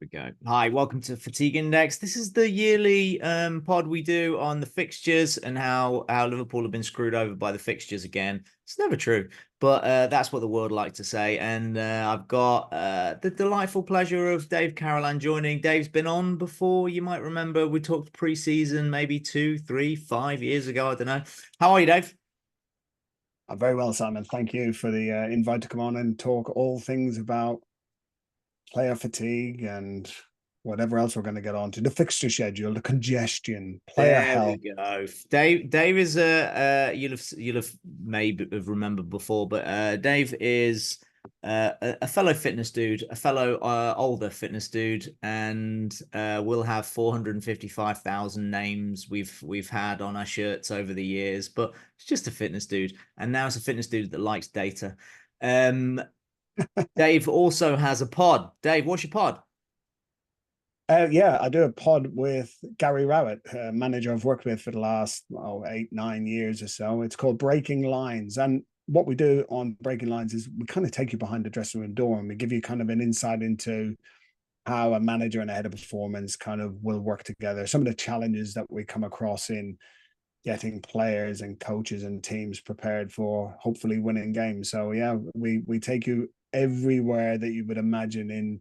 We go. Hi, welcome to Fatigue Index. This is the yearly pod we do on the fixtures and how Liverpool have been screwed over by the fixtures again. It's never true, but that's what the world like to say. And I've got the delightful pleasure of Dave Carolan joining. Dave's been on before. You might remember we talked pre-season maybe 2, 3, 5 years ago. I don't know. How are you, Dave? I'm very well, Simon. Thank you for the invite to come on and talk all things about player fatigue and whatever else we're going to get on to. The fixture schedule, the congestion, player There we health. go. Dave is you'll have maybe have remembered before, but Dave is a fellow fitness dude, a fellow older fitness dude, and we'll have 455,000 names we've had on our shirts over the years, but it's just a fitness dude, and now it's a fitness dude that likes data. Um, Dave also has a pod. Dave, what's your pod? Yeah, I do a pod with Gary Rowett, a manager I've worked with for the last 8, 9 years or so. It's called Breaking Lines. And what we do on Breaking Lines is we kind of take you behind the dressing room door and we give you kind of an insight into how a manager and a head of performance kind of will work together. Some of the challenges that we come across in getting players and coaches and teams prepared for hopefully winning games. So yeah, we take you everywhere that you would imagine in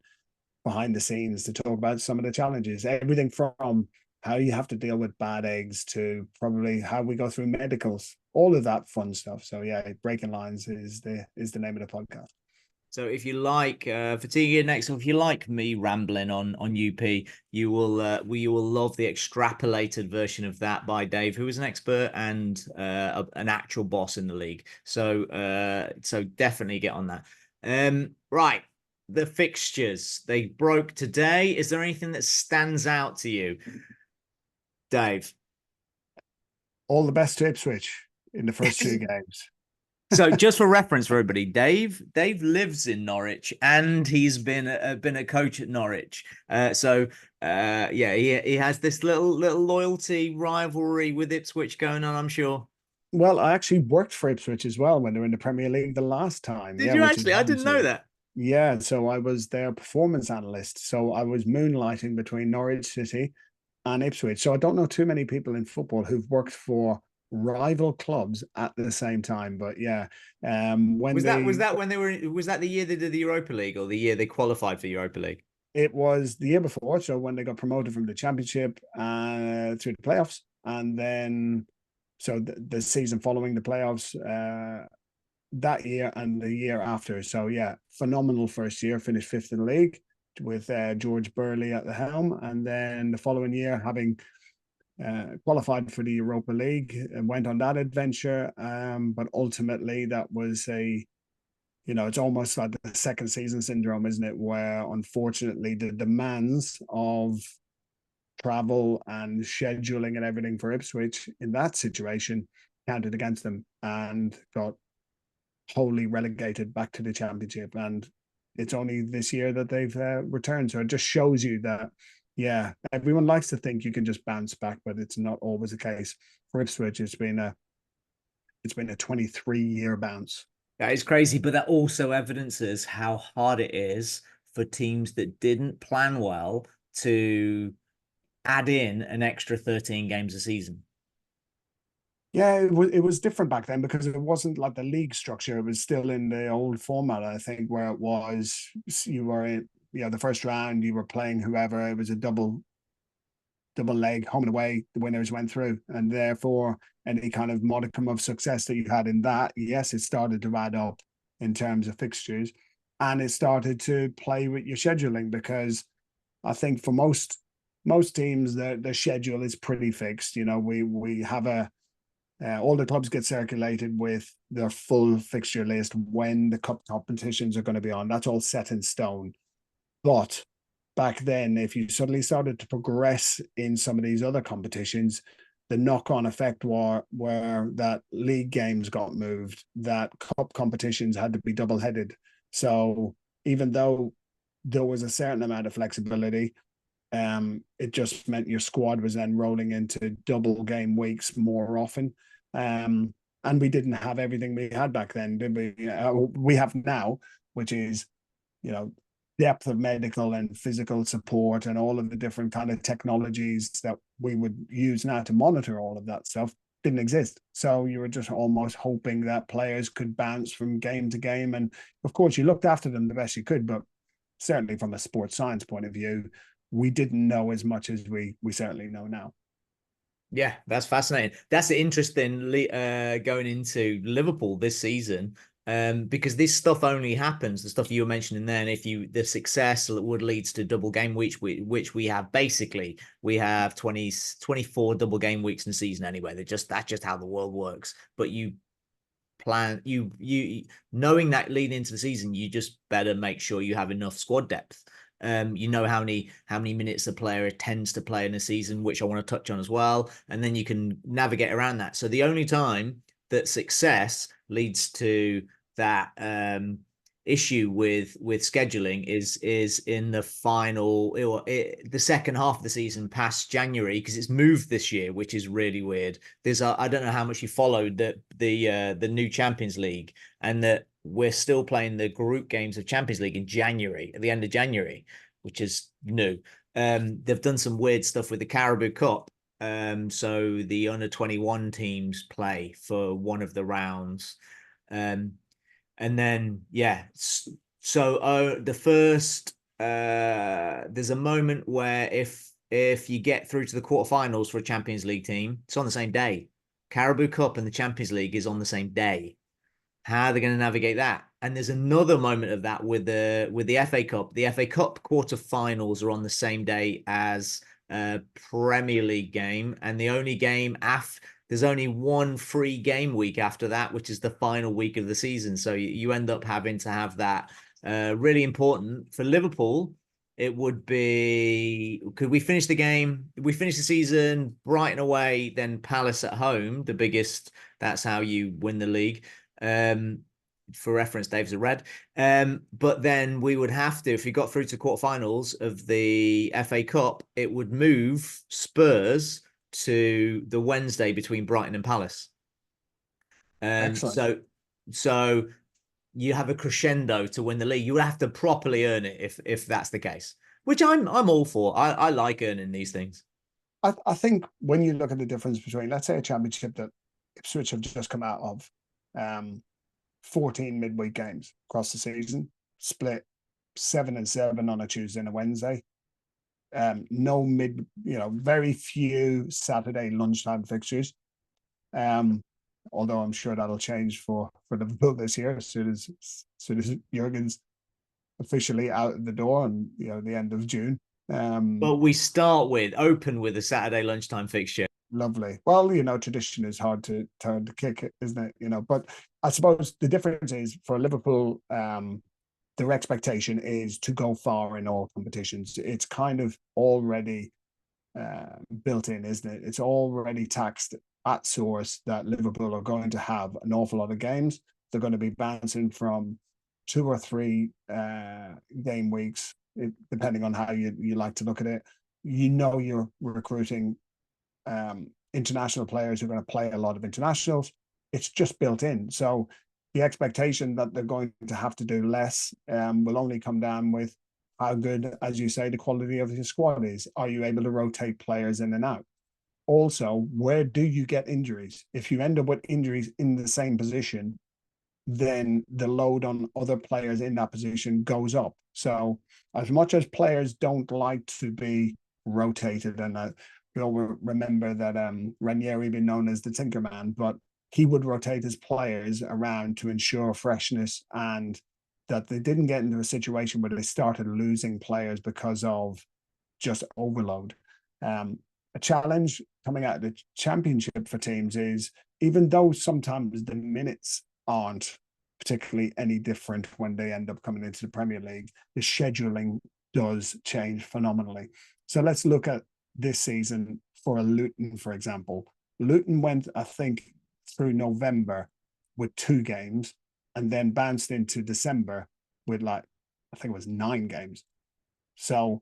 behind the scenes to talk about some of the challenges. Everything from how you have to deal with bad eggs to probably how we go through medicals, all of that fun stuff. So yeah, Breaking Lines is the name of the podcast. So if you like Fatigue Next, or if you like me rambling on UP, you will love the extrapolated version of that by Dave, who is an expert and an actual boss in the league. So definitely get on that. Right, the fixtures, they broke today. Is there anything that stands out to you, Dave? All the best to Ipswich in the first two games. So just for reference for everybody, Dave lives in Norwich and he's been a coach at Norwich. Yeah, he has this little loyalty rivalry with Ipswich going on, I'm sure. Well, I actually worked for Ipswich as well when they were in the Premier League the last time. Did Yeah, you which is actually? I didn't know obviously that. yeah. So I was their performance analyst. So I was moonlighting between Norwich City and Ipswich. So I don't know too many people in football who've worked for rival clubs at the same time. But yeah, when Was that when they were? Was that the year they did the Europa League or the year they qualified for Europa League? it was the year before, so when they got promoted from the championship through the playoffs, and then so the season following the playoffs that year and the year after. So yeah, phenomenal first year, finished fifth in the league with George Burley at the helm, and then the following year having qualified for the Europa League and went on that adventure. But ultimately, that was it's almost like the second season syndrome, isn't it? Where unfortunately the demands of travel and scheduling and everything for Ipswich in that situation counted against them and got wholly relegated back to the championship. And it's only this year that they've returned. So it just shows you that, yeah, everyone likes to think you can just bounce back, but it's not always the case. For Ipswich, it's been a 23-year bounce. That is crazy, but that also evidences how hard it is for teams that didn't plan well to add in an extra 13 games a season. Yeah, it was different back then because it wasn't like the league structure. It was still in the old format, I think, where it was you were in, the first round you were playing whoever. It was a double leg home and away. The winners went through, and therefore any kind of modicum of success that you had in that, yes, it started to add up in terms of fixtures, and it started to play with your scheduling because I think for most teams the schedule is pretty fixed. We have all the clubs get circulated with their full fixture list when the cup competitions are going to be on. That's all set in stone. But back then, if you suddenly started to progress in some of these other competitions, the knock-on effect were that league games got moved, that cup competitions had to be double-headed. So even though there was a certain amount of flexibility, it just meant your squad was then rolling into double game weeks more often. And we didn't have everything we had back then, did we? We have now, which is, you know, depth of medical and physical support and all of the different kind of technologies that we would use now to monitor all of that stuff didn't exist. So you were just almost hoping that players could bounce from game to game. And of course, you looked after them the best you could, but certainly from a sports science point of view, we didn't know as much as we certainly know now. Yeah, that's fascinating. That's interesting going into Liverpool this season, because this stuff only happens, the stuff you were mentioning then, if the success that would leads to double game weeks, which we have basically, we have 24 double game weeks in the season anyway. That's just how the world works. But you plan, you knowing that leading into the season, you just better make sure you have enough squad depth. You know how many minutes a player tends to play in a season, which I want to touch on as well, and then you can navigate around that. So the only time that success leads to that issue with scheduling is in the final, the second half of the season past January, because it's moved this year, which is really weird. There's I don't know how much you followed the new Champions League, and that we're still playing the group games of Champions League in January, at the end of January, which is new. They've done some weird stuff with the Carabao Cup. So the under-21 teams play for one of the rounds. And then, yeah, so the first, there's a moment where if you get through to the quarterfinals for a Champions League team, it's on the same day. Carabao Cup and the Champions League is on the same day. How are they going to navigate that? And there's another moment of that with the FA Cup. The FA Cup quarterfinals are on the same day as a Premier League game, and the only game after, there's only one free game week after that, which is the final week of the season. So you end up having to have that. Really important for Liverpool. It would be, could we finish the game? We finish the season Brighton away, then Palace at home, the biggest. That's how you win the league. For reference, Dave's a red. But then we would have to, if we got through to quarterfinals of the FA Cup, it would move Spurs to the Wednesday between Brighton and Palace. Excellent. So you have a crescendo to win the league. You would have to properly earn it if that's the case, which I'm all for. I like earning these things. I think when you look at the difference between, let's say, a championship that Ipswich have just come out of, 14 midweek games across the season, split 7 and 7 on a Tuesday and a Wednesday. No very few Saturday lunchtime fixtures. Although I'm sure that'll change for Liverpool this year as soon as Jurgen's officially out the door and the end of June. But we open with a Saturday lunchtime fixture. Lovely. Well, tradition is hard to kick, isn't it? But I suppose the difference is for Liverpool, their expectation is to go far in all competitions. It's kind of already built in, isn't it? It's already taxed at source that Liverpool are going to have an awful lot of games. They're going to be bouncing from 2 or 3 game weeks, depending on how you like to look at it. You're recruiting international players who are going to play a lot of internationals. It's just built in. So the expectation that they're going to have to do less will only come down with how good, as you say, the quality of your squad is. Are you able to rotate players in and out? Also, where do you get injuries? If you end up with injuries in the same position, then the load on other players in that position goes up. So as much as players don't like to be rotated, and we all remember that Ranieri been known as the Tinker Man, but he would rotate his players around to ensure freshness and that they didn't get into a situation where they started losing players because of just overload. A challenge coming out of the championship for teams is, even though sometimes the minutes aren't particularly any different when they end up coming into the Premier League, the scheduling does change phenomenally. So let's look at this season for a Luton, for example. Luton went, I think, through November with 2 games and then bounced into December with I think it was 9 games. So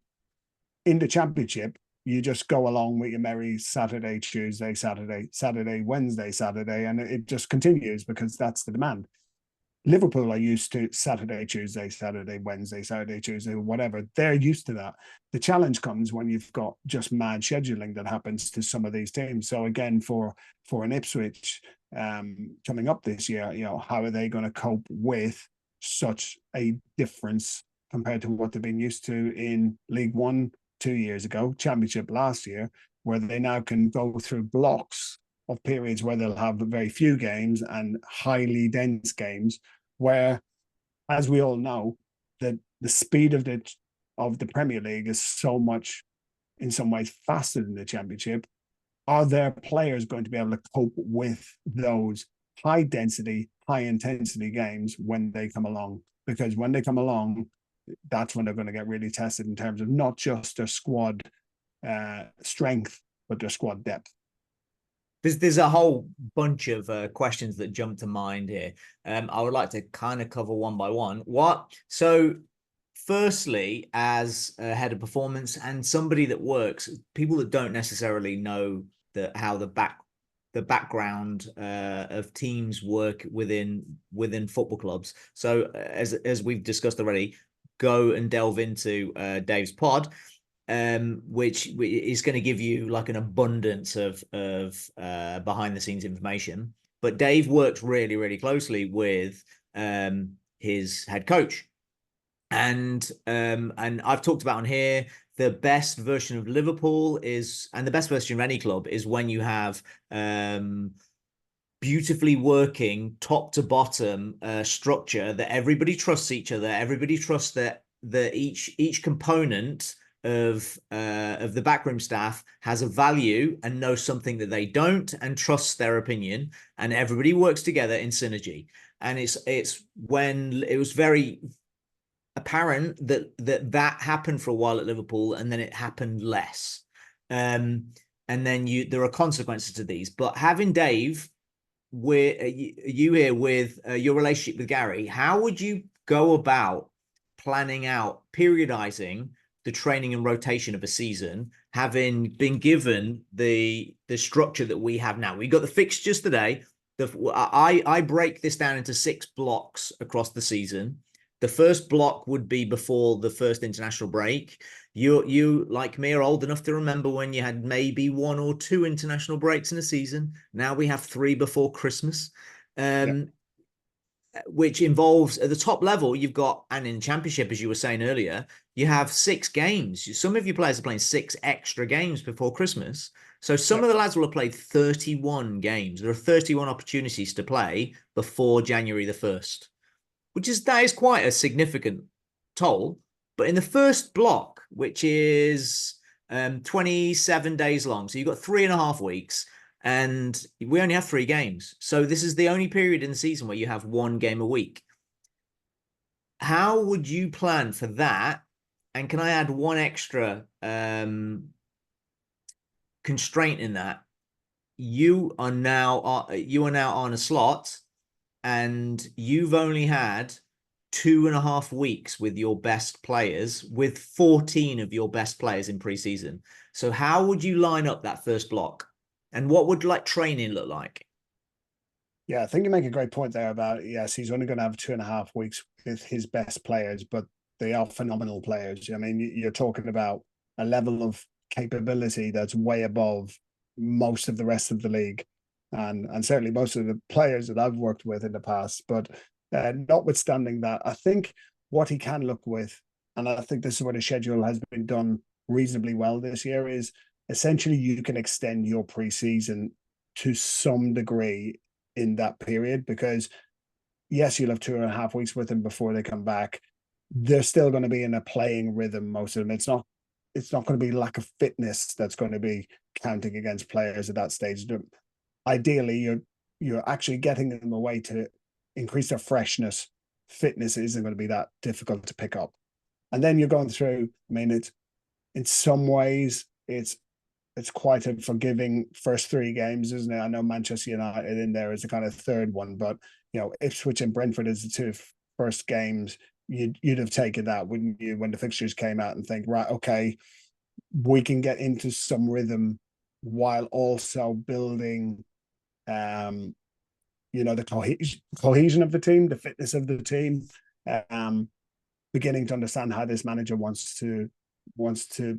in the championship, you just go along with your merry Saturday, Tuesday, Saturday, Wednesday, Saturday, and it just continues because that's the demand. Liverpool are used to Saturday, Tuesday, Saturday, Wednesday, Saturday, Tuesday, whatever. They're used to that. The challenge comes when you've got just mad scheduling that happens to some of these teams. So again, for an Ipswich coming up this year, how are they going to cope with such a difference compared to what they've been used to in League One 2 years ago, Championship last year, where they now can go through blocks of periods where they'll have very few games and highly dense games where, as we all know, the speed of the Premier League is so much, in some ways, faster than the Championship. Are their players going to be able to cope with those high density, high intensity games when they come along? Because when they come along, that's when they're going to get really tested in terms of not just their squad strength, but their squad depth. There's a whole bunch of questions that jump to mind here. I would like to kind of cover one by one. Firstly, as a head of performance and somebody that works, people that don't necessarily know how the background of teams work within football clubs. So as we've discussed already, go and delve into Dave's pod, which is going to give you like an abundance of behind the scenes information. But Dave works really, really closely with his head coach. And I've talked about on here, the best version of Liverpool is, and the best version of any club is when you have beautifully working top to bottom structure that everybody trusts each other. Everybody trusts that each component of the backroom staff has a value and knows something that they don't and trusts their opinion, and everybody works together in synergy. And it's when it was very apparent that happened for a while at Liverpool, and then it happened less. And then there are consequences to these. But having Dave, you here with your relationship with Gary, how would you go about planning out, periodizing the training and rotation of a season, having been given the structure that we have now? We got the fixtures today. I break this down into 6 blocks across the season. The first block would be before the first international break. You like me, are old enough to remember when you had maybe 1 or 2 international breaks in a season. Now we have 3 before Christmas, which involves at the top level, you've got, and in Championship, as you were saying earlier, you have 6 games. Some of your players are playing 6 extra games before Christmas. So some of the lads will have played 31 games. There are 31 opportunities to play before January the 1st. That is quite a significant toll. But in the first block, which is 27 days long, so you've got 3.5 weeks, and we only have 3 games. So this is the only period in the season where you have 1 game a week. How would you plan for that? And can I add one extra constraint in that? You are now on a slot, and you've only had 2.5 weeks with your best players, with 14 of your best players in preseason. So how would you line up that first block, and what would like training look like? Yeah, I think you make a great point there about, yes, he's only going to have 2.5 weeks with his best players, but they are phenomenal players. I mean, you're talking about a level of capability that's way above most of the rest of the league, and certainly most of the players that I've worked with in the past. But notwithstanding that, I think what he can look with, and I think this is where the schedule has been done reasonably well this year, is essentially you can extend your preseason to some degree in that period, because yes, you'll have 2.5 weeks with them before they come back. They're still going to be in a playing rhythm, most of them. It's not going to be lack of fitness that's going to be counting against players at that stage. Ideally, you're actually getting them a way to increase their freshness. Fitness isn't going to be that difficult to pick up. And then you're going through, I mean, it's in some ways it's quite a forgiving first 3 games, isn't it? I know Manchester United in there is the kind of third one, but Ipswich and Brentford is the 2 first games. You'd have taken that, wouldn't you, when the fixtures came out, and think, right, okay, we can get into some rhythm while also building the cohesion of the team, the fitness of the team, um, beginning to understand how this manager wants to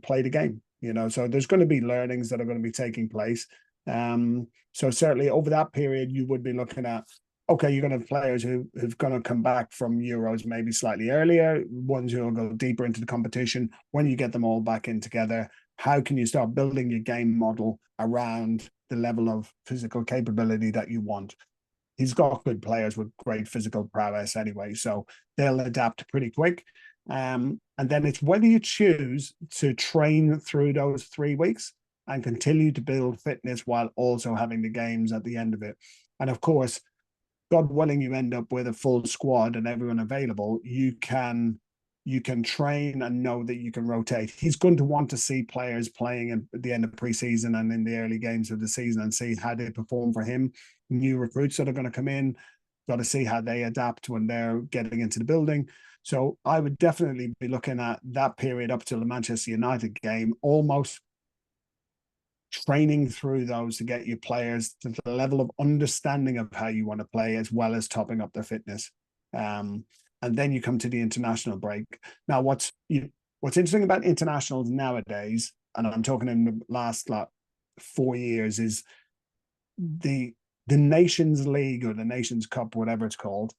play the game. So there's going to be learnings that are going to be taking place. So certainly over that period, you would be looking at, okay, you're going to have players who've going to come back from Euros maybe slightly earlier, ones who will go deeper into the competition. When you get them all back in together, how can you start building your game model around the level of physical capability that you want? He's got good players with great physical prowess anyway, so they'll adapt pretty quick. And then it's whether you choose to train through those 3 weeks and continue to build fitness while also having the games at the end of it. And of course, God willing, you end up with a full squad and everyone available. You can train and know that you can rotate. He's going to want to see players playing at the end of preseason and in the early games of the season and see how they perform for him. New recruits that are going to come in, got to see how they adapt when they're getting into the building. So I would definitely be looking at that period up till the Manchester United game, almost training through those to get your players to the level of understanding of how you want to play, as well as topping up their fitness. And then you come to the international break. Now, what's interesting about internationals nowadays, and I'm talking in the last 4 years, is the Nations League or the Nations Cup, whatever it's called,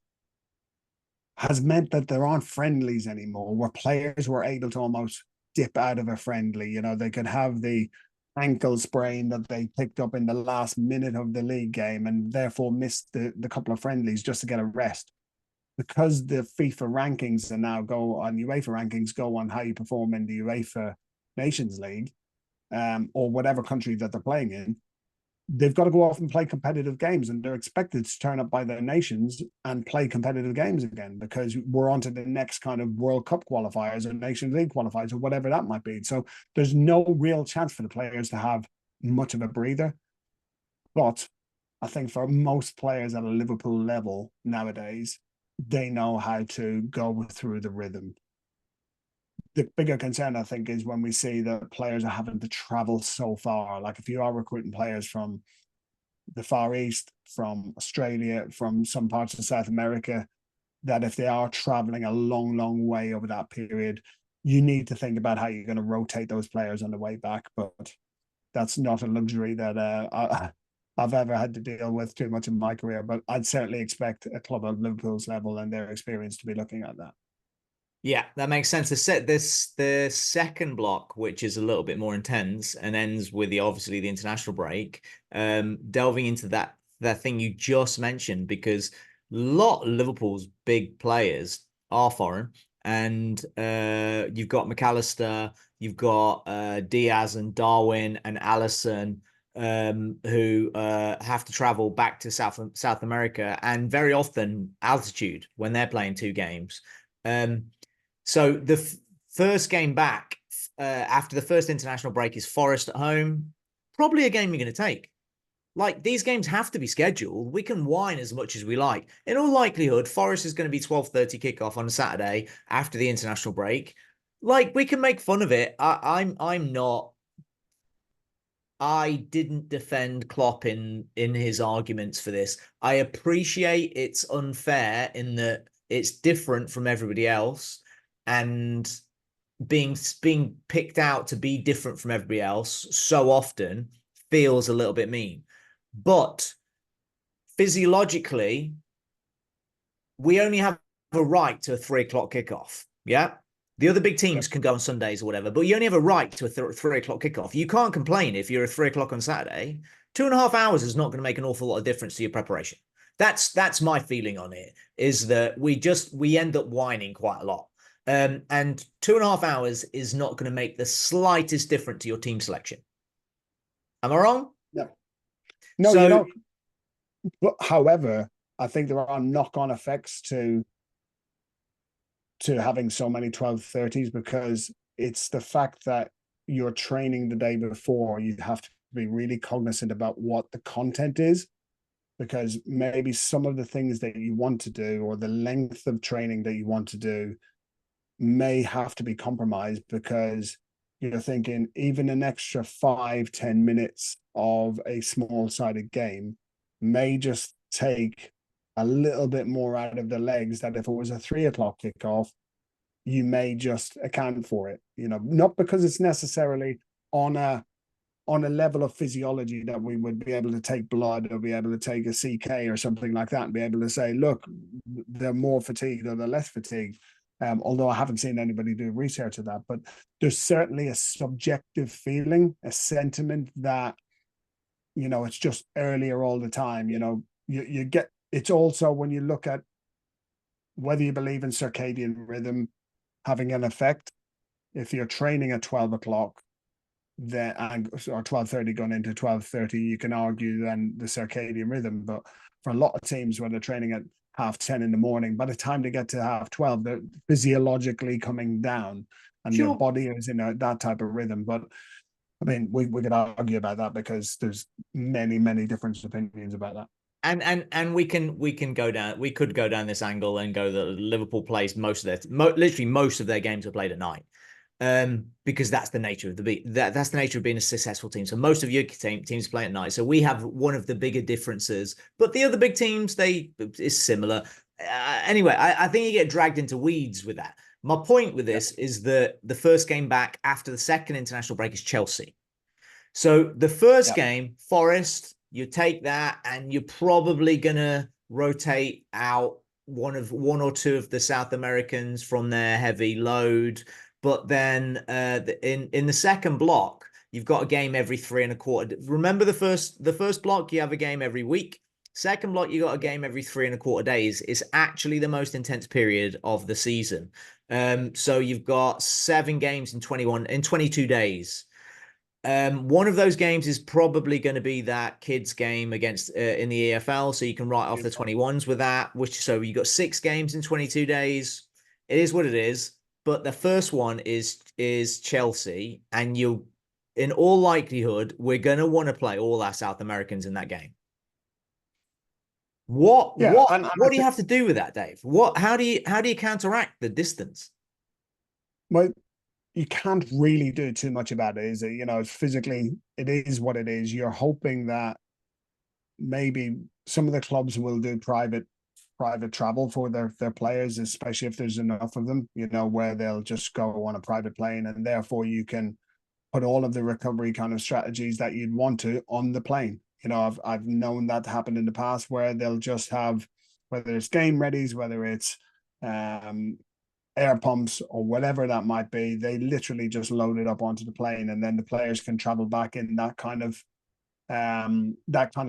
has meant that there aren't friendlies anymore, where players were able to almost dip out of a friendly. They could have the ankle sprain that they picked up in the last minute of the league game and therefore missed the couple of friendlies just to get a rest. Because the FIFA rankings are now go on, UEFA rankings go on how you perform in the UEFA Nations League, or whatever country that they're playing in, they've got to go off and play competitive games, and they're expected to turn up by their nations and play competitive games again, because we're on to the next kind of World Cup qualifiers or Nations League qualifiers or whatever that might be. So there's no real chance for the players to have much of a breather. But I think for most players at a Liverpool level nowadays, they know how to go through the rhythm. The bigger concern, I think, is when we see that players are having to travel so far. Like if you are recruiting players from the Far East, from Australia, from some parts of South America, that if they are traveling a long, long way over that period, you need to think about how you're going to rotate those players on the way back. But that's not a luxury that I've ever had to deal with too much in my career. But I'd certainly expect a club of Liverpool's level and their experience to be looking at that. Yeah, that makes sense. The second block, which is a little bit more intense and ends with obviously the international break, delving into that thing you just mentioned, because a lot of Liverpool's big players are foreign, and you've got McAllister, you've got Diaz and Darwin and Allison, who have to travel back to South America, and very often altitude when they're playing two games. So the first game back after the first international break is Forest at home. Probably a game you're going to take. Like, these games have to be scheduled. We can whine as much as we like. In all likelihood, Forest is going to be 12:30 kickoff on a Saturday after the international break. Like, we can make fun of it. I'm not. I didn't defend Klopp in his arguments for this. I appreciate it's unfair in that it's different from everybody else, and being picked out to be different from everybody else so often feels a little bit mean. But physiologically, we only have a right to a 3 o'clock kickoff. Yeah. The other big teams can go on Sundays or whatever, but you only have a right to a 3 o'clock kickoff. You can't complain if you're a 3 o'clock on Saturday. 2.5 hours is not going to make an awful lot of difference to your preparation. That's my feeling on it, is that we end up whining quite a lot. And 2.5 hours is not going to make the slightest difference to your team selection. Am I wrong? No, you're not. But however, I think there are knock-on effects to having so many 12:30s, because it's the fact that you're training the day before. You have to be really cognizant about what the content is, because maybe some of the things that you want to do or the length of training that you want to do may have to be compromised, because you're thinking even an extra 5-10 minutes of a small-sided game may just take a little bit more out of the legs that if it was a 3 o'clock kickoff, you may just account for it. Not because it's necessarily on a on a level of physiology that we would be able to take blood or be able to take a CK or something like that and be able to say, look, they're more fatigued or they're less fatigued. Although I haven't seen anybody do research of that, but there's certainly a subjective feeling, a sentiment that, it's just earlier all the time. You get, it's also when you look at whether you believe in circadian rhythm having an effect, if you're training at 12 o'clock, then or 12:30 going into 12:30, you can argue then the circadian rhythm. But for a lot of teams where they're training at 10:30 in the morning, by the time they get to 12:30, they're physiologically coming down and their Sure. body is in that type of rhythm. But I mean, we could argue about that because there's many different opinions about that. And we could go down this angle and go that Liverpool plays most of literally most of their games are played at night. Because that's the nature of that's the nature of being a successful team. So most of your teams play at night. So we have one of the bigger differences, but the other big teams, is similar. Anyway, I think you get dragged into weeds with that. My point with this is that the first game back after the second international break is Chelsea. So the first game, Forest, you take that and you're probably gonna rotate out one or two of the South Americans from their heavy load. But then in the second block, you've got a game every 3 1/4. Remember the first block, you have a game every week. Second block, you got a game every 3 1/4 days. It's actually the most intense period of the season. So you've got 7 games in 22 days. One of those games is probably going to be that kids game against in the EFL, so you can write off the 21s with that. So you got 6 games in 22 days. It is what it is. But the first one is Chelsea, and in all likelihood, we're going to want to play all our South Americans in that game. What do you have to do with that, Dave? How do you counteract the distance? Well, you can't really do too much about it, is it? Physically, it is what it is. You're hoping that maybe some of the clubs will do private travel for their players, especially if there's enough of them, where they'll just go on a private plane, and therefore you can put all of the recovery kind of strategies that you'd want to on the plane. I've known that happen in the past where they'll just have, whether it's game readies, whether it's air pumps or whatever that might be, they literally just load it up onto the plane, and then the players can travel back in that kind of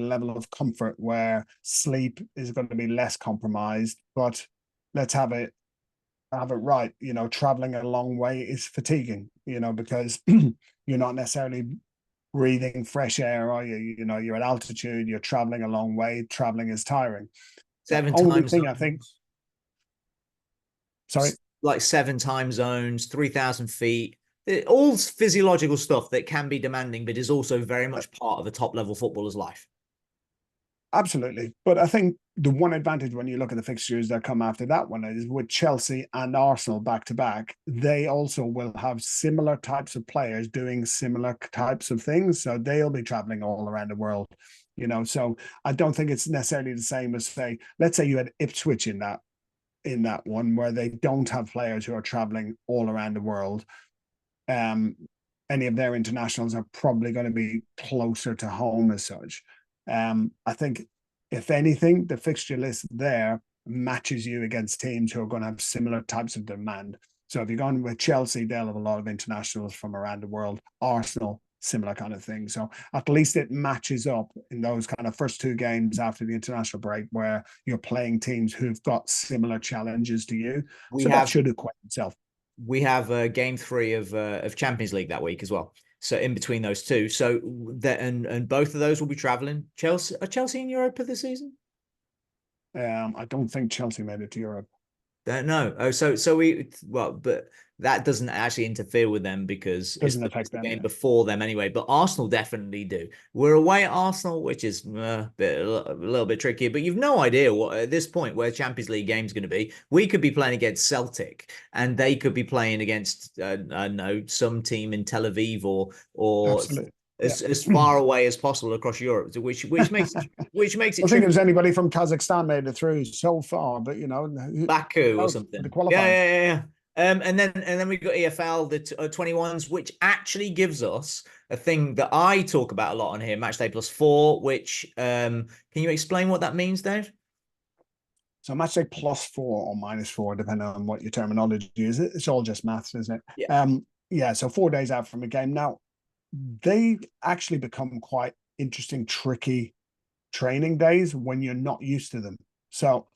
level of comfort where sleep is going to be less compromised. But let's have it right. Traveling a long way is fatiguing, because you're not necessarily breathing fresh air, are you? You're at altitude, you're traveling a long way. Traveling is tiring. The only thing I think, sorry, like 7 time zones, 3,000 feet, all physiological stuff that can be demanding, but is also very much part of a top level footballer's life. Absolutely. But I think the one advantage when you look at the fixtures that come after that one is with Chelsea and Arsenal back to back, they also will have similar types of players doing similar types of things. So they'll be traveling all around the world, So I don't think it's necessarily the same as, say, let's say you had Ipswich in that one where they don't have players who are traveling all around the world. Any of their internationals are probably going to be closer to home as such. I think, if anything, the fixture list there matches you against teams who are going to have similar types of demand. So if you're going with Chelsea, they'll have a lot of internationals from around the world. Arsenal, similar kind of thing. So at least it matches up in those kind of first 2 games after the international break where you're playing teams who've got similar challenges to you. That should equate itself. We have game 3 of Champions League that week as well. So in between those two, so that and both of those will be traveling. Are Chelsea in Europa this season? I don't think Chelsea made it to Europe. No. Oh, but that doesn't actually interfere with them because doesn't affect the them, game before them anyway. But Arsenal definitely do. We're away at Arsenal, which is a little bit trickier. But you've no idea what at this point where Champions League game's going to be. We could be playing against Celtic, and they could be playing against I don't know, some team in Tel Aviv or Absolutely. Yeah. as far away as possible across Europe, which makes it I think tricky. there's anybody from Kazakhstan made it through so far, but who Baku or knows for the something. Yeah, qualifiers? yeah, yeah. And then we got EFL, the 21s, which actually gives us a thing that I talk about a lot on here, match day plus 4, which can you explain what that means, Dave? So match day +4 or -4, depending on what your terminology is. It's all just maths, isn't it? Yeah. Yeah. So 4 days out from a game. Now they actually become quite interesting, tricky training days when you're not used to them. So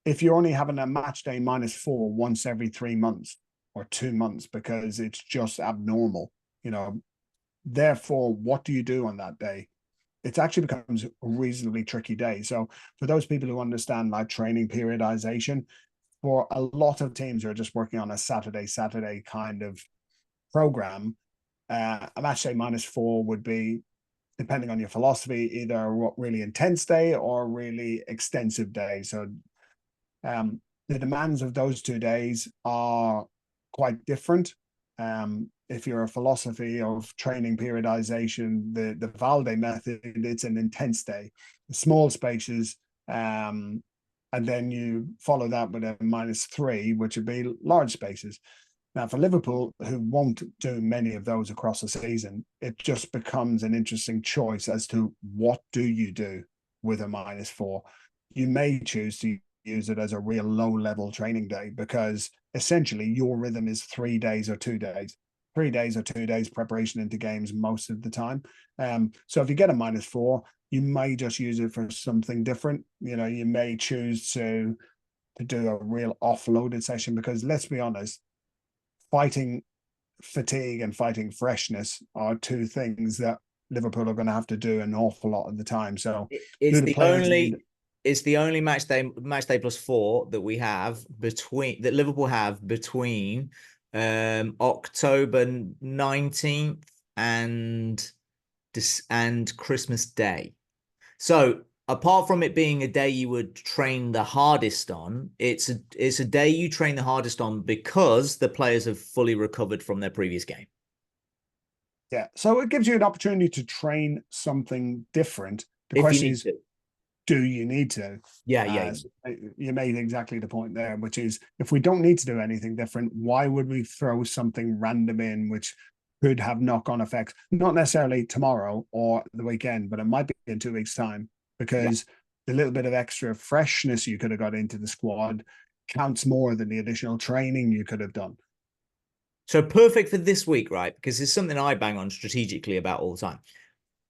if you're only having a match day -4 once every 3 months or 2 months because it's just abnormal, therefore, what do you do on that day? It actually becomes a reasonably tricky day. So for those people who understand like training periodization, for a lot of teams who are just working on a Saturday kind of program, a match day -4 would be, depending on your philosophy, either a really intense day or a really extensive day. So the demands of those 2 days are quite different. If you're a philosophy of training periodization, the Valde method, it's an intense day, small spaces, and then you follow that with a -3, which would be large spaces. Now, for Liverpool, who won't do many of those across the season, it just becomes an interesting choice as to what do you do with a -4. You may choose to use it as a real low-level training day because essentially your rhythm is 3 days or 2 days. 3 days or 2 days preparation into games most of the time. So if you get a -4, you may just use it for something different. You may choose to do a real offloaded session because let's be honest, fighting fatigue and fighting freshness are two things that Liverpool are going to have to do an awful lot of the time. So, It's do the the players need? only it's the only match day plus 4 that we have that Liverpool have between October 19th and Christmas Day. So apart from it being a day you would train the hardest on, it's a day you train the hardest on because the players have fully recovered from their previous game. Yeah. So it gives you an opportunity to train something different. The If you question need is, to. do you need to? Yeah, yeah. So you made exactly the point there, which is if we don't need to do anything different, why would we throw something random in which could have knock-on effects? Not necessarily tomorrow or the weekend, but it might be in 2 weeks' time Yeah. because the little bit of extra freshness you could have got into the squad counts more than the additional training you could have done. So perfect for this week, right? Because it's something I bang on strategically about all the time.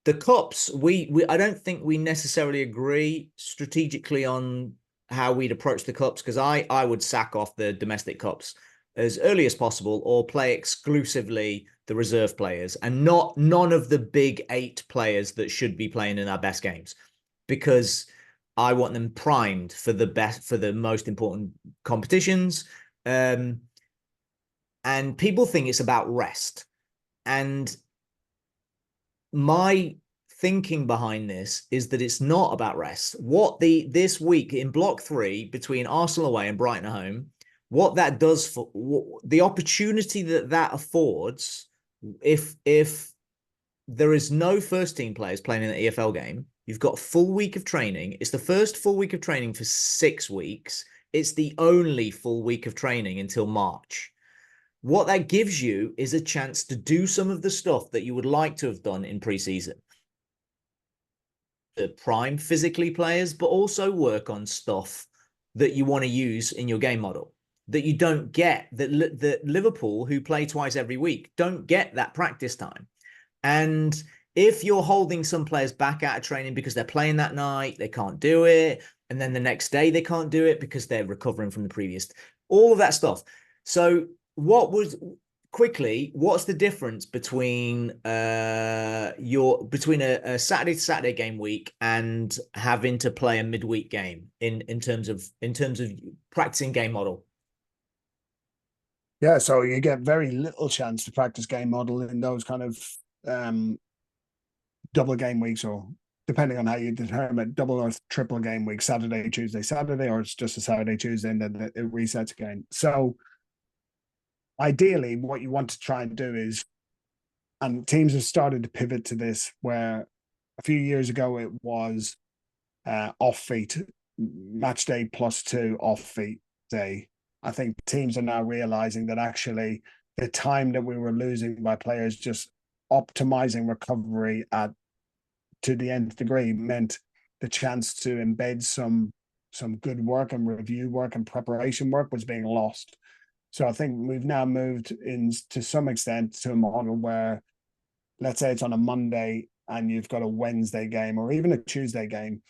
The cups, we I don't think we necessarily agree strategically on how we'd approach the cups because I would sack off the domestic cups as early as possible or play exclusively the reserve players and none of the big 8 players that should be playing in our best games because I want them primed for the most important competitions. And people think it's about rest. And my thinking behind this is that it's not about rest. What this week in block 3 between Arsenal away and Brighton at home, what that does for the opportunity that affords, if there is no first team players playing in the EFL game, you've got a full week of training. It's the first full week of training for 6 weeks. It's the only full week of training until March. What that gives you is a chance to do some of the stuff that you would like to have done in preseason. The prime physically players, but also work on stuff that you want to use in your game model that you don't get, that Liverpool, who play twice every week, don't get that practice time. And if you're holding some players back out of training because they're playing that night, they can't do it. And then the next day they can't do it because they're recovering from the previous, all of that stuff. So what's the difference between between a Saturday to Saturday game week and having to play a midweek game in terms of practicing game model? Yeah, so you get very little chance to practice game model in those kind of double game weeks, or depending on how you determine double or triple game week, Saturday, Tuesday, Saturday, or it's just a Saturday, Tuesday, and then it resets again. So ideally, what you want to try and do is And teams have started to pivot to this, where a few years ago it was off feet, match day +2, off feet day. I think teams are now realizing that actually the time that we were losing by players just optimizing recovery at to the nth degree meant the chance to embed some good work and review work and preparation work was being lost. So I think we've now moved in to some extent to a model where, let's say it's on a Monday and you've got a Wednesday game or even a Tuesday game,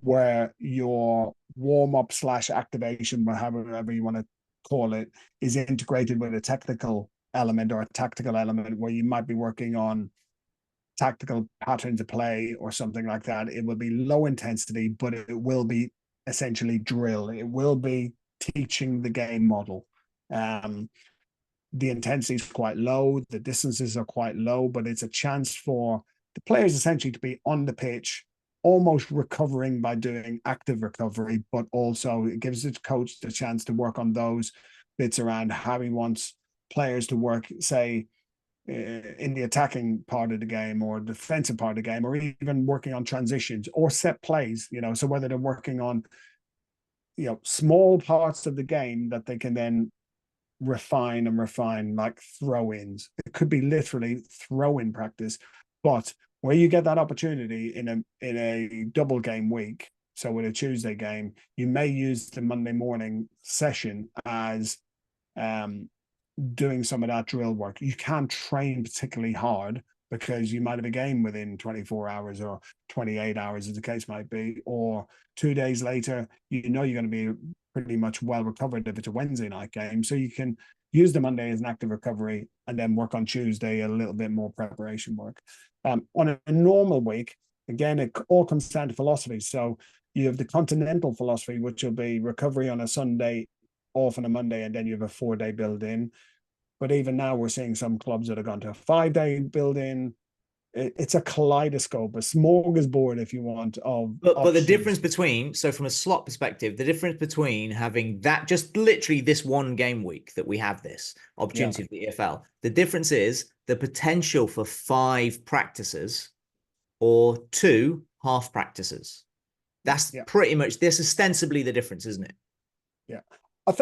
where your warm up / activation, however you want to call it, is integrated with a technical element or a tactical element, where you might be working on tactical patterns of play or something like that. It will be low intensity, but it will be essentially drill. It will be teaching the game model. Um, the intensity is quite low, the distances are quite low, but it's a chance for the players essentially to be on the pitch, almost recovering by doing active recovery, but also it gives the coach the chance to work on those bits around how he wants players to work, say, in the attacking part of the game or defensive part of the game, or even working on transitions or set plays, so whether they're working on, small parts of the game that they can then refine, like throw-ins. It could be literally throw-in practice, but where you get that opportunity in a double game week, so with a Tuesday game, you may use the Monday morning session as doing some of that drill work. You can't train particularly hard because you might have a game within 24 hours or 28 hours, as the case might be, or 2 days later, you're going to be pretty much well recovered if it's a Wednesday night game. So you can use the Monday as an active recovery and then work on Tuesday a little bit more preparation work. On a normal week, again, it all comes down to philosophy. So you have the continental philosophy, which will be recovery on a Sunday, off on a Monday, and then you have a 4-day build in. But even now, we're seeing some clubs that have gone to a 5-day build in. It's a kaleidoscope, a smorgasbord, if you want, of But the options. difference between, so from a slot perspective, the difference between having that just literally this one game week that we have this opportunity for the EFL, the difference is the potential for 5 practices or 2 half practices. That's pretty much this ostensibly the difference, isn't it? Yeah. I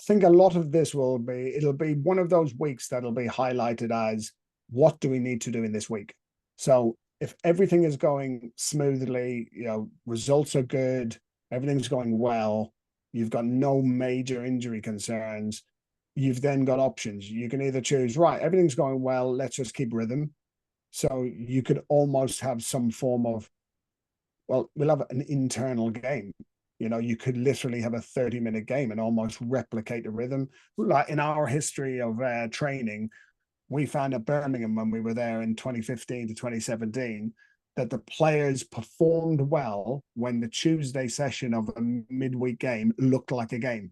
think a lot of this it'll be one of those weeks that'll be highlighted as, what do we need to do in this week? So if everything is going smoothly, results are good, everything's going well, you've got no major injury concerns, you've then got options. You can either choose, right, everything's going well, let's just keep rhythm. So you could almost have some form of, well, we'll have an internal game. You could literally have a 30-minute game and almost replicate the rhythm. Like in our history of training, we found at Birmingham when we were there in 2015 to 2017 that the players performed well when the Tuesday session of a midweek game looked like a game.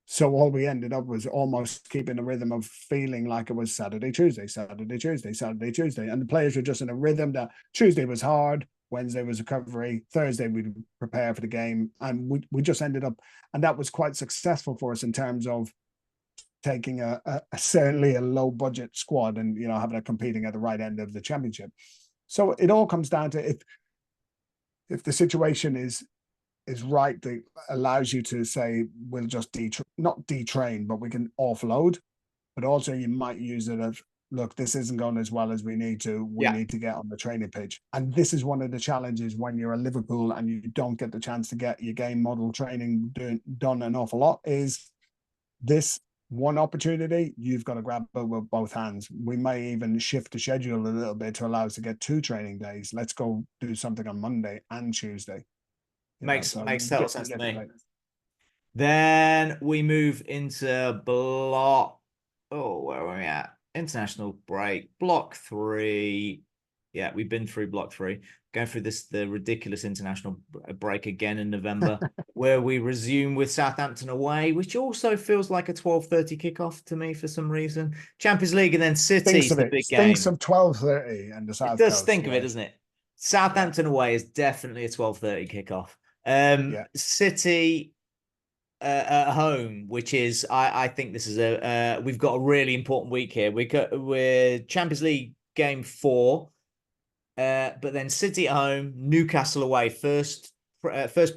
So all we ended up was almost keeping a rhythm of feeling like it was Saturday, Tuesday, Saturday, Tuesday, Saturday, Tuesday. And the players were just in a rhythm that Tuesday was hard, Wednesday was recovery, Thursday we'd prepare for the game. And we just ended up, and that was quite successful for us in terms of taking a certainly a low budget squad and, having it competing at the right end of the championship. So it all comes down to if the situation is right, that allows you to say, we'll just not detrain, but we can offload. But also you might use it as, look, this isn't going as well as we need to. We need to get on the training pitch. And this is one of the challenges when you're a Liverpool and you don't get the chance to get your game model training done an awful lot, is this one opportunity, you've got to grab it with both hands. We may even shift the schedule a little bit to allow us to get 2 training days. Let's go do something on Monday and Tuesday. Makes total sense to me. Then we move into block. Oh, where are we at? International break, block 3. Yeah, we've been through block 3. Going through the ridiculous international break again in November, where we resume with Southampton away, which also feels like a 12:30 kickoff to me for some reason. Champions League and then City's the big game. Stinks of 12:30 and the South It does Coast, stink of it, doesn't it? Southampton away is definitely a 12:30 kickoff. City at home, which is I think this is we've got a really important week here. We're Champions League game 4, but then City at home, Newcastle away, first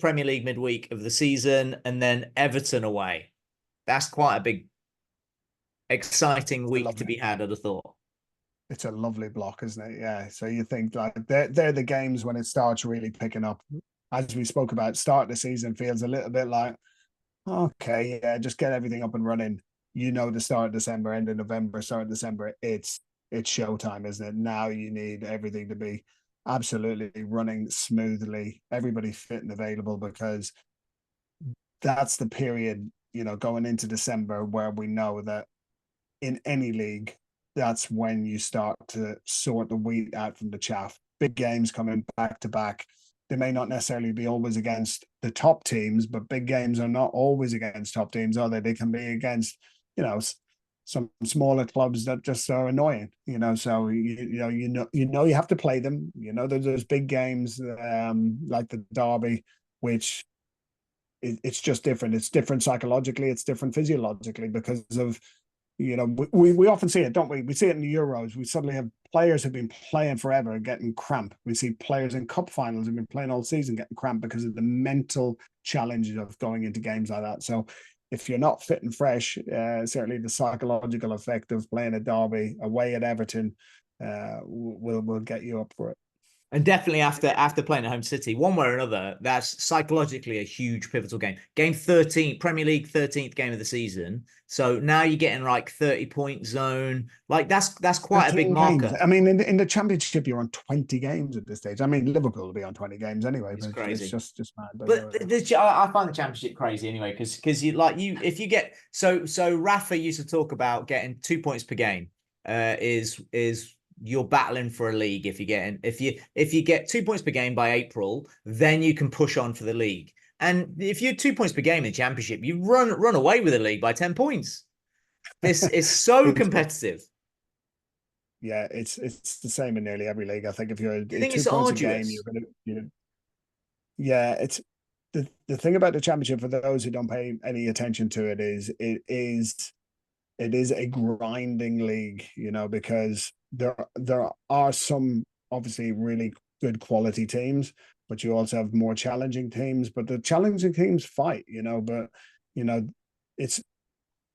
Premier League midweek of the season, and then Everton away. That's quite a big, exciting I week love to it. be had, I'd have thought. It's a lovely block, isn't it? Yeah. So you think like they're the games when it starts really picking up. As we spoke about, start of the season feels a little bit like, okay, yeah, just get everything up and running. You know, the start of December, end of November, start of December, it's showtime, isn't it? Now you need everything to be absolutely running smoothly, everybody fit and available, because that's the period, going into December where we know that in any league, that's when you start to sort the wheat out from the chaff. Big games coming back to back. They may not necessarily be always against the top teams, but big games are not always against top teams, are they? They can be against, some smaller clubs that just are annoying. So you have to play them. There's those big games like the derby, which it's just different. It's different psychologically. It's different physiologically because of we often see it, don't we? We see it in the Euros. We suddenly have players who've been playing forever getting cramp. We see players in cup finals who've been playing all season getting cramp because of the mental challenges of going into games like that. So if you're not fit and fresh, certainly the psychological effect of playing a derby away at Everton will get you up for it. And definitely after playing at home City, one way or another, that's psychologically a huge pivotal game. Game 13, Premier League 13th game of the season. So now you're getting like 30-point zone. Like that's quite a big 13 games. marker. I mean, in the championship, you're on 20 games at this stage. I mean, Liverpool will be on 20 games anyway, It's but it's crazy. just mad. But But I find the championship crazy anyway, because you if you get so Rafa used to talk about getting 2 points per game is you're battling for a league if you get 2 points per game by April, then you can push on for the league. And if you're 2 points per game in the championship, you run away with the league by 10 points. This is so it, competitive. yeah, it's the same in nearly every league. I think if you're Do you think two it's points a game, arduous? yeah, it's the thing about the championship for those who don't pay any attention to it is it is a grinding league, because there are some obviously really good quality teams, but you also have more challenging teams. But the challenging teams fight, but you know, it's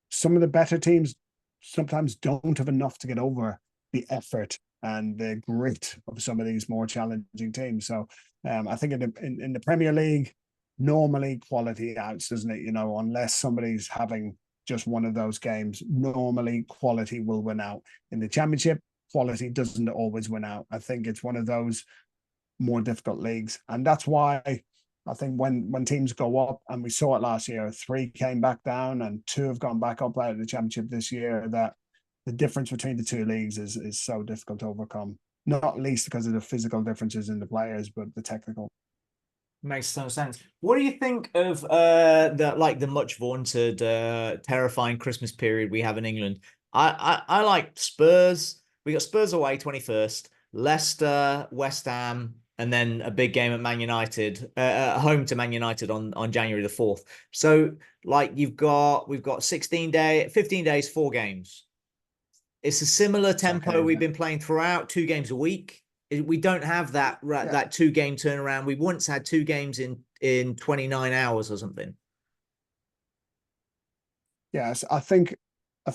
some of the better teams sometimes don't have enough to get over the effort and the grit of some of these more challenging teams. So I think in the Premier League, normally quality outs, doesn't it? Unless somebody's having just one of those games, normally quality will win out. In the Championship, quality doesn't always win out. I think it's one of those more difficult leagues, and that's why I think when teams go up, and we saw it last year, 3 came back down and 2 have gone back up out of the Championship this year. That the difference between the 2 leagues is so difficult to overcome. Not least because of the physical differences in the players, but the technical. Makes no sense. What do you think of the much vaunted terrifying Christmas period we have in England? I like Spurs. We got Spurs away 21st, Leicester, West Ham, and then a big game at Man United, home to Man United on January the 4th. So like we've got 15 days, 4 games. It's a similar It's tempo okay. we've been playing throughout, 2 games a week. We don't have that Yeah. that 2 game turnaround. We once had 2 games in 29 hours or something. Yes, I think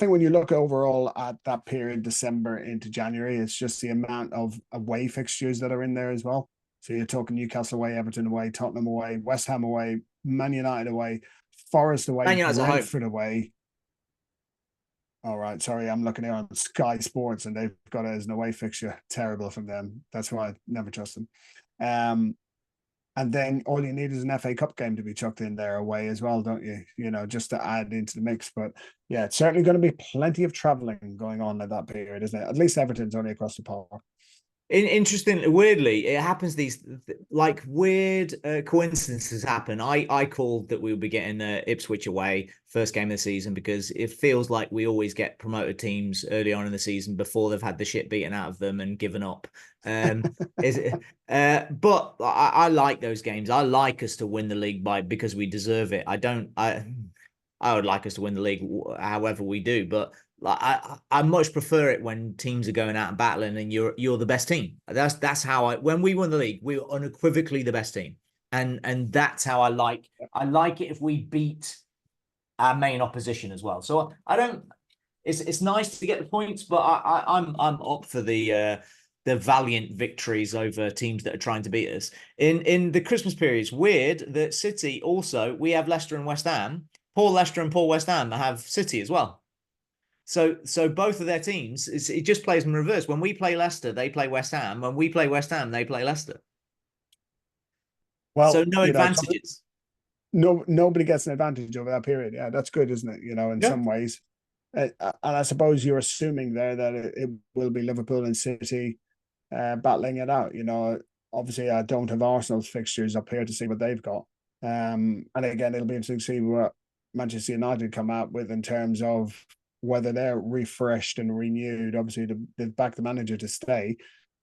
when you look overall at that period, December into January, it's just the amount of away fixtures that are in there as well. So you're talking Newcastle away, Everton away, Tottenham away, West Ham away, Man United away, Forest away, Man United's at home. Brentford away. All right, sorry, I'm looking here on Sky Sports and they've got it as an away fixture. Terrible from them. That's why I never trust them. Um, and then all you need is an FA Cup game to be chucked in there away as well, don't you? Just to add into the mix. But yeah, it's certainly going to be plenty of traveling going on at that period, isn't it? At least Everton's only across the park. Interesting, weirdly, it happens. These like weird coincidences happen. I called that we would be getting Ipswich away first game of the season because it feels like we always get promoted teams early on in the season before they've had the shit beaten out of them and given up. Um, is it, but I like those games. I like us to win the league by because we deserve it. I don't. I would like us to win the league however we do, but like I much prefer it when teams are going out and battling and you're the best team. That's how I when we won the league, we were unequivocally the best team. And that's how I like it if we beat our main opposition as well. So I don't it's nice to get the points, but I'm up for the valiant victories over teams that are trying to beat us. In the Christmas period, it's weird that City also we have Leicester and West Ham. Poor Leicester and poor West Ham have City as well. So both of their teams, it just plays in reverse. When we play Leicester, they play West Ham. When we play West Ham, they play Leicester. So Well, no advantages. nobody gets an advantage over that period. Yeah, that's good, isn't it? In Yeah. some ways. And I suppose you're assuming there that it will be Liverpool and City battling it out. Obviously, I don't have Arsenal's fixtures up here to see what they've got. And again, it'll be interesting to see what Manchester United come out with in terms of whether they're refreshed and renewed. Obviously, they've backed the manager to stay.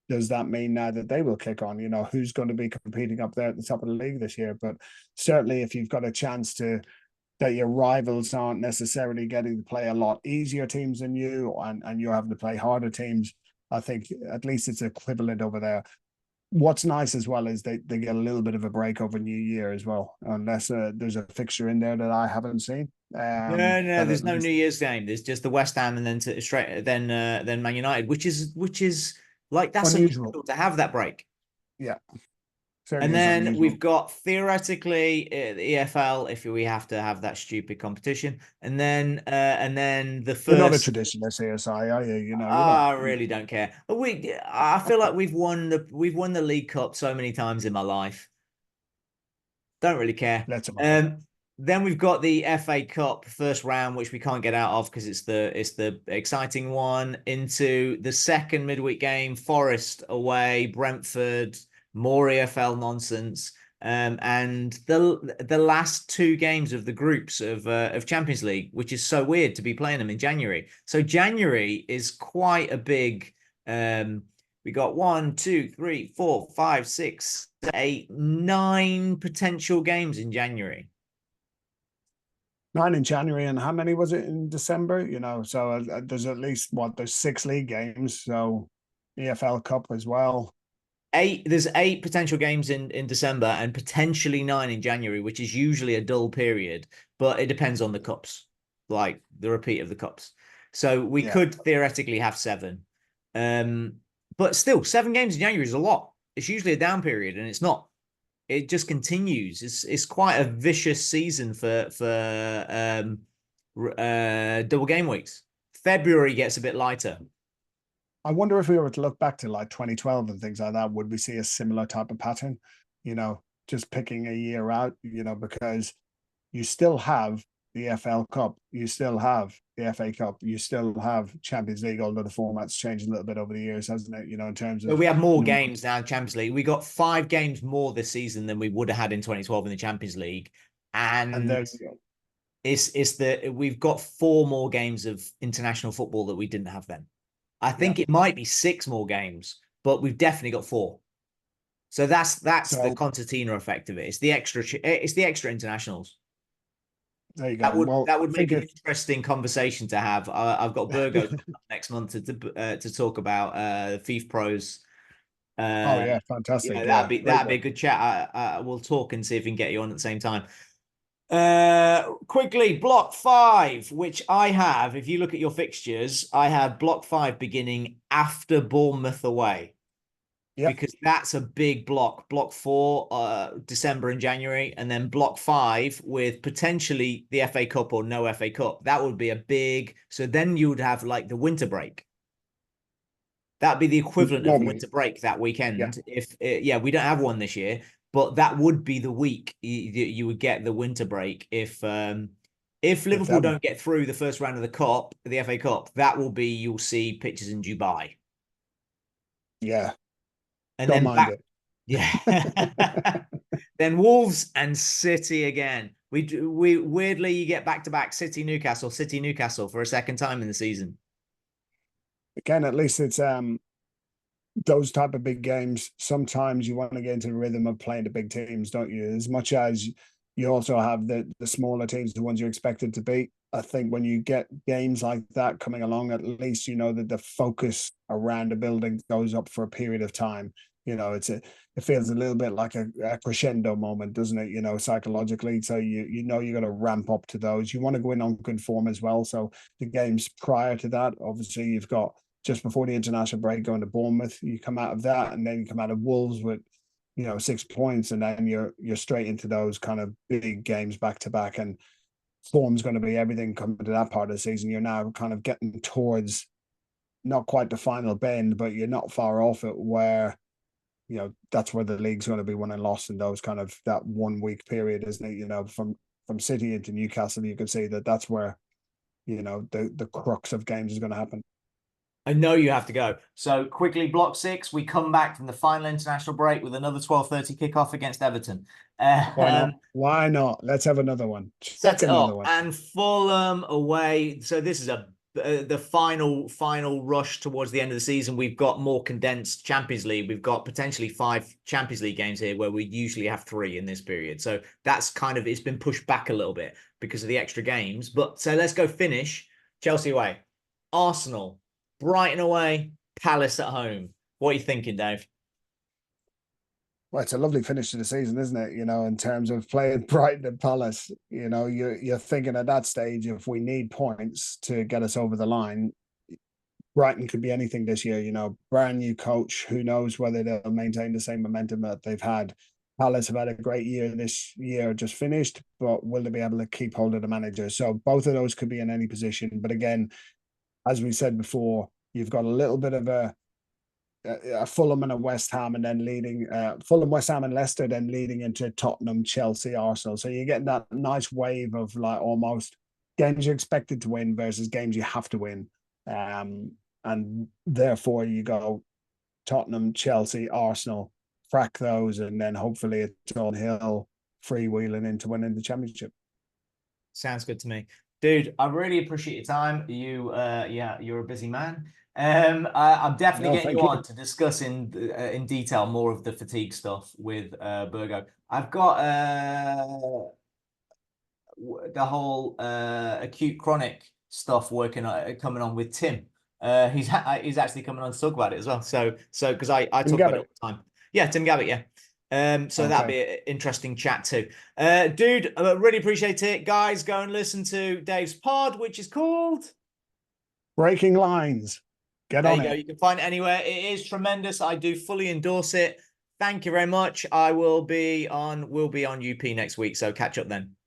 Does that mean now that they will kick on? Who's going to be competing up there at the top of the league this year? But certainly, if you've got a chance that your rivals aren't necessarily getting to play a lot easier teams than you, and you're having to play harder teams, I think at least it's equivalent over there. What's nice as well is they get a little bit of a break over New Year as well, unless there's a fixture in there that I haven't seen. No, But at there's no least New Year's game. There's just the West Ham and then straight then Man United, which is like that's unusual. unusual to have that break. Yeah, And certainly is then unusual. we've got theoretically the EFL if we have to have that stupid competition, and then the You're not a first. traditionalist ASI, are you? You're not. I really don't care. I feel like we've won the League Cup so many times in my life. Don't really care. Let's have a fun. Um, then we've got the FA Cup first round, which we can't get out of because it's the exciting one. Into the second midweek game, Forest away, Brentford, more EFL nonsense. And the last two games of the groups of Champions League, which is so weird to be playing them in January. So January is quite a big. We got 1, 2, 3, 4, 5, 6, 8, 9 potential games in January. 9 in January, and how many was it in December? So there's at least there's 6 league games, so EFL Cup as well. There's 8 potential games in December and potentially 9 in January, which is usually a dull period, but it depends on the cups, like the repeat of the cups. So we Yeah. could theoretically have 7. But still, 7 games in January is a lot. It's usually a down period, and it's not. It just continues. It's quite a vicious season for double game weeks. February gets a bit lighter. I wonder if we were to look back to like 2012 and things like that, would we see a similar type of pattern? Just picking a year out, because you still have the FL Cup, you still have the FA Cup, you still have Champions League, although the format's changed a little bit over the years, hasn't it? In terms But of we have more number. games now in Champions League. We got 5 games more this season than we would have had in 2012 in the Champions League. And And there you go. we've got 4 more games of international football that we didn't have then. I Yeah. think it might be 6 more games, but we've definitely got 4. So that's the So concertina effect of it. It's the extra internationals. there you That go. would Well, that I would think make an if interesting conversation to have. I've got Burgo next month to talk about FIFA Pros. oh Uh, yeah, yeah, fantastic. that'd Yeah, be very that'd be good. a good chat. We'll talk and see if we can get you on at the same time. Quickly, block 5, which I have. If you look at your fixtures, I have block 5 beginning after Bournemouth away. Yep. Because that's a big block. Block 4, December and January, and then block 5 with potentially the FA Cup or no FA Cup. That would be a big. So then you would have like the winter break. That'd be the equivalent of Normally, winter break that yeah. weekend. If yeah, we don't have one this year, but that would be the week you would get the winter break if If Liverpool that, don't get through the first round of the Cup, the FA Cup. That will be you'll see pictures in Dubai. yeah, And Don't then mind back, it. yeah. Then Wolves and City again. We weirdly you get back to back City Newcastle for a second time in the season. Again, at least it's those type of big games. Sometimes you want to get into the rhythm of playing the big teams, don't you? As much as you also have the smaller teams, the ones you expected to beat. I think when you get games like that coming along, at least you know that the focus around the building goes up for a period of time. You know, it feels a little bit like a crescendo moment, doesn't it? You know, psychologically. So you know you're going to ramp up to those. You want to go in on good form as well. So the games prior to that, obviously, you've got just before the international break going to Bournemouth. You come out of that, and then you come out of Wolves with 6 points, and then you're straight into those kind of big games back to back. And form's going to be everything coming to that part of the season. You're now kind of getting towards not quite the final bend, but you're not far off it where that's where the league's going to be won and lost in those kind of that 1 week period, isn't it? From City into Newcastle, you can see that that's where the crux of games is going to happen. I know you have to go. So quickly, block six, we come back from the final international break with another 12:30 kickoff against Everton. Why not? Why not? Let's have another one. Set Check it another up one. and Fulham away. So this is the final rush towards the end of the season. We've got more condensed Champions League. We've got potentially 5 Champions League games here where we usually have 3 in this period. So that's kind of it's been pushed back a little bit because of the extra games. But so let's go finish Chelsea away, Arsenal, Brighton away, Palace at home. What are you thinking, Dave? Well, it's a lovely finish to the season, isn't it? In terms of playing Brighton and Palace, you're thinking at that stage, if we need points to get us over the line, Brighton could be anything this year. Brand new coach. Who knows whether they'll maintain the same momentum that they've had. Palace have had a great year this year, just finished, but will they be able to keep hold of the manager? So both of those could be in any position. But again, as we said before, you've got a little bit of a Fulham and a West Ham, and then leading Fulham, West Ham, and Leicester, then leading into Tottenham, Chelsea, Arsenal. So you're getting that nice wave of like almost games you're expected to win versus games you have to win, and therefore you go Tottenham, Chelsea, Arsenal, crack those, and then hopefully it's on hill freewheeling into winning the championship. Sounds good to me. Dude, I really appreciate your time. Yeah, you're a busy man. I'm definitely No, getting thank you on you. to discuss in detail more of the fatigue stuff with Burgo. I've got the whole acute chronic stuff working coming on with Tim. He's actually coming on to talk about it as well. So because I Tim talk about it Gabbett. all the time. Yeah, Tim Gabbett. Yeah. So that'd Okay. be an interesting chat too. Dude, I really appreciate it. Guys, go and listen to Dave's pod, which is called. Breaking lines. Get There on you go. it. You can find it anywhere. It is tremendous. I do fully endorse it. Thank you very much. We'll be on UP next week. So catch up then.